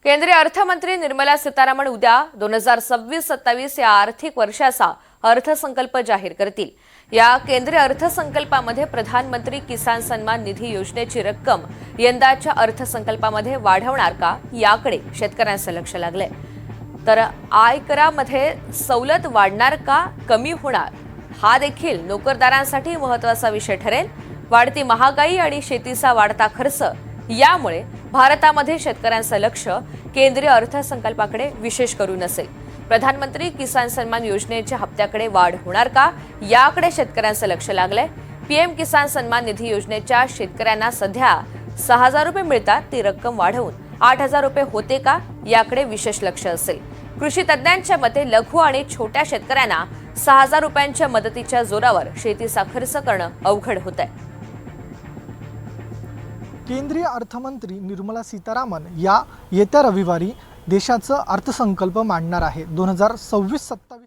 केंद्रीय अर्थमंत्री निर्मला सीतारामन उद्या 2026-27 या आर्थिक वर्षाचा अर्थसंकल्प जाहीर करतील। या केंद्रीय अर्थसंकल्पामध्ये प्रधानमंत्री किसान सन्मान निधी योजनेची रक्कम यंदाच्या अर्थसंकल्पामध्ये वाढवणार का याकडे शेतकऱ्यांचं लक्ष लागलंय। तर आयकरामध्ये सवलत वाढणार का कमी होणार हा देखील नोकरदारांसाठी महत्त्वाचा विषय ठरेल। वाढती महागाई आणि शेतीचा वाढता खर्च यामुळे भारतामध्ये शेतकऱ्यांचं लक्ष केंद्रीय अर्थसंकल्पाकडे विशेष करून असेल। प्रधानमंत्री किसान सन्मान योजनेच्या हप्त्याकडे वाढ होणार का याकडे शेतकऱ्यांचं लक्ष लागलंय। पीएम किसान सन्मान निधी योजनेच्या शेतकऱ्यांना सध्या 6,000 रुपये मिळतात, ती रक्कम वाढवून 8,000 रुपये होते का याकडे विशेष लक्ष असेल। कृषी तज्ञांच्या मते लघु आणि छोट्या शेतकऱ्यांना 6,000 रुपयांच्या मदतीच्या जोरावर शेतीचा खर्च करणं अवघड होतंय। केंद्रीय अर्थमंत्री निर्मला सीतारामन या येत्या रविवारी देशाचा अर्थसंकल्प मांडणार आहे। 2026-27